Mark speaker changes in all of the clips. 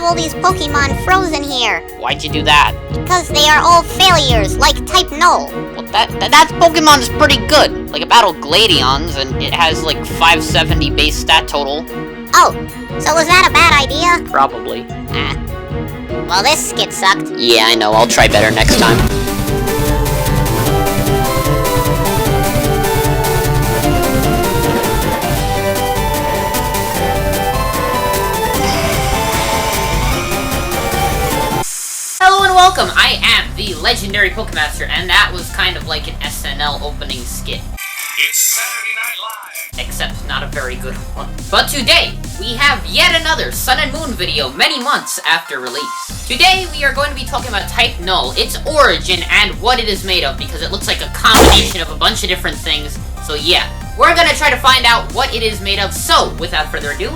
Speaker 1: all these Pokemon frozen here.
Speaker 2: Why'd you do that?
Speaker 1: Because they are all failures, like type Null.
Speaker 2: Well, that Pokemon's pretty good. Like, I battled Gladions, and it has, like, 570 base stat total.
Speaker 1: Oh, so was that a bad idea?
Speaker 2: Probably.
Speaker 1: Well, this skit sucked.
Speaker 2: Yeah, I know. I'll try better next time. Hello and welcome! I am the Legendary PokéMaster, and that was kind of like an SNL opening skit.
Speaker 3: It's Saturday Night Live!
Speaker 2: Except not a very good one. But today, we have yet another Sun and Moon video many months after release. Today, we are going to be talking about Type Null, its origin, and what it is made of, because it looks like a combination of a bunch of different things. So yeah, we're gonna try to find out what it is made of, so without further ado,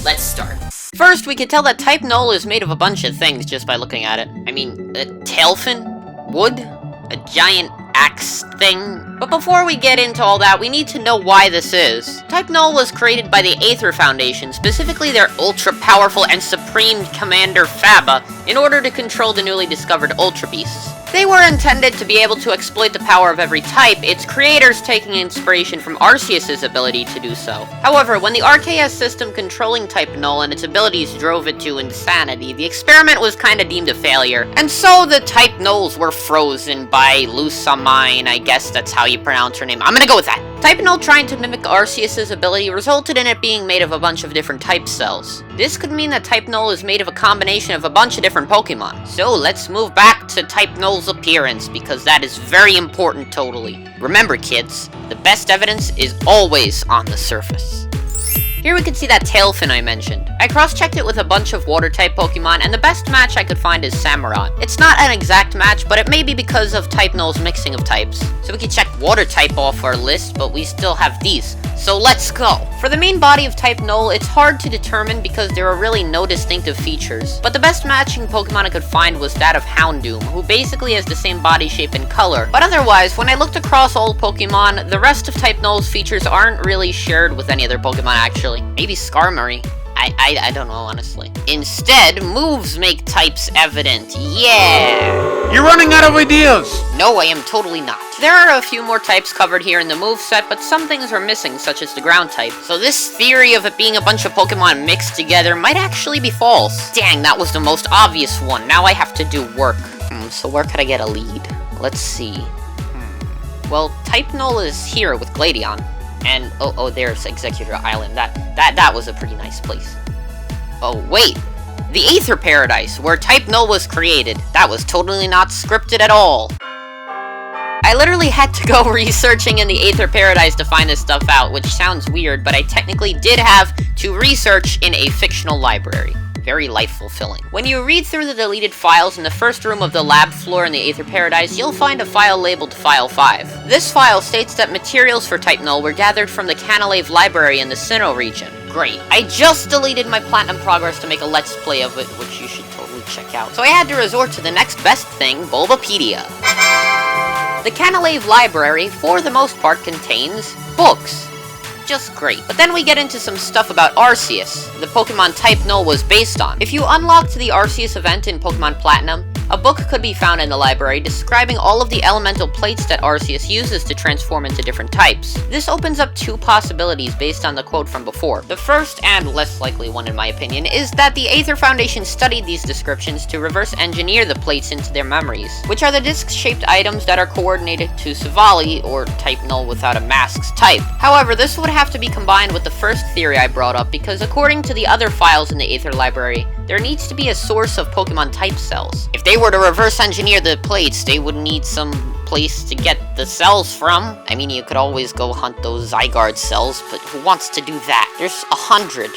Speaker 2: let's start. First, we can tell that Type Null is made of a bunch of things just by looking at it. I mean, a tail fin, wood, a giant axe thing. But before we get into all that, we need to know why this is. Type Null was created by the Aether Foundation, specifically their ultra-powerful and supreme commander Faba, in order to control the newly discovered Ultra Beasts. They were intended to be able to exploit the power of every type, its creators taking inspiration from Arceus' ability to do so. However, when the RKS system controlling Type Null and its abilities drove it to insanity, the experiment was kinda deemed a failure, and so the Type Nulls were frozen by Lusamine, I guess that's how you pronounce her name. I'm gonna go with that. Type Null trying to mimic Arceus' ability resulted in it being made of a bunch of different type cells. This could mean that Type Null is made of a combination of a bunch of different Pokemon. So let's move back to Type Null's appearance, because that is very important totally. Remember kids, the best evidence is always on the surface. Here we can see that tail fin I mentioned. I cross-checked it with a bunch of water-type Pokemon, and the best match I could find is Samurott. It's not an exact match, but it may be because of Type Null's mixing of types. So we can check water-type off our list, but we still have these. So let's go! For the main body of Type Null, it's hard to determine because there are really no distinctive features. But the best matching Pokemon I could find was that of Houndoom, who basically has the same body shape and color. But otherwise, when I looked across all Pokemon, the rest of Type Null's features aren't really shared with any other Pokemon actually. Maybe Skarmory. I don't know, honestly. Instead, moves make types evident. Yeah!
Speaker 3: You're running out of ideas!
Speaker 2: No, I am totally not. There are a few more types covered here in the moveset, but some things are missing, such as the ground type. So this theory of it being a bunch of Pokemon mixed together might actually be false. Dang, that was the most obvious one. Now I have to do work. So where could I get a lead? Let's see. Well, Type Null is here with Gladion. And, oh, there's Executor Island. That was a pretty nice place. Oh, wait! The Aether Paradise, where Type Null was created. That was totally not scripted at all. I literally had to go researching in the Aether Paradise to find this stuff out, which sounds weird, but I technically did have to research in a fictional library. Very life-fulfilling. When you read through the deleted files in the first room of the lab floor in the Aether Paradise, you'll find a file labeled File 5. This file states that materials for Type Null were gathered from the Titanal Library in the Sinnoh region. Great. I just deleted my Platinum Progress to make a Let's Play of it, which you should totally check out. So I had to resort to the next best thing, Bulbapedia. The Titanal Library, for the most part, contains books. Just great. But then we get into some stuff about Arceus, the Pokemon Type Null was based on. If you unlocked the Arceus event in Pokemon Platinum, a book could be found in the library describing all of the elemental plates that Arceus uses to transform into different types. This opens up two possibilities based on the quote from before. The first, and less likely one in my opinion, is that the Aether Foundation studied these descriptions to reverse engineer the plates into their memories, which are the disc-shaped items that are coordinated to Savali, or Type Null without a mask's type. However, this would have to be combined with the first theory I brought up, because according to the other files in the Aether Library, there needs to be a source of Pokemon type cells. If they were to reverse engineer the plates, they would need some place to get the cells from. I mean, you could always go hunt those Zygarde cells, but who wants to do that? There's 100.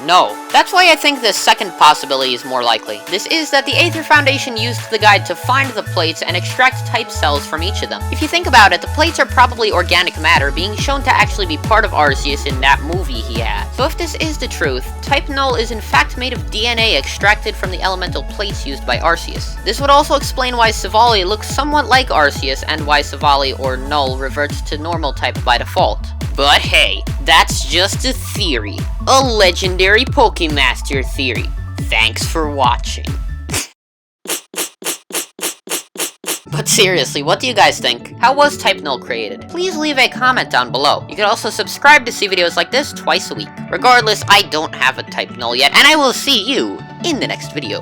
Speaker 2: No. That's why I think the second possibility is more likely. This is that the Aether Foundation used the guide to find the plates and extract type cells from each of them. If you think about it, the plates are probably organic matter being shown to actually be part of Arceus in that movie he had. So if this is the truth, Type Null is in fact made of DNA extracted from the elemental plates used by Arceus. This would also explain why Savali looks somewhat like Arceus and why Savali or Null reverts to normal type by default. But hey, that's just a theory. A legendary PokéMaster theory. Thanks for watching. But seriously, what do you guys think? How was Type Null created? Please leave a comment down below. You can also subscribe to see videos like this twice a week. Regardless, I don't have a Type Null yet, and I will see you in the next video.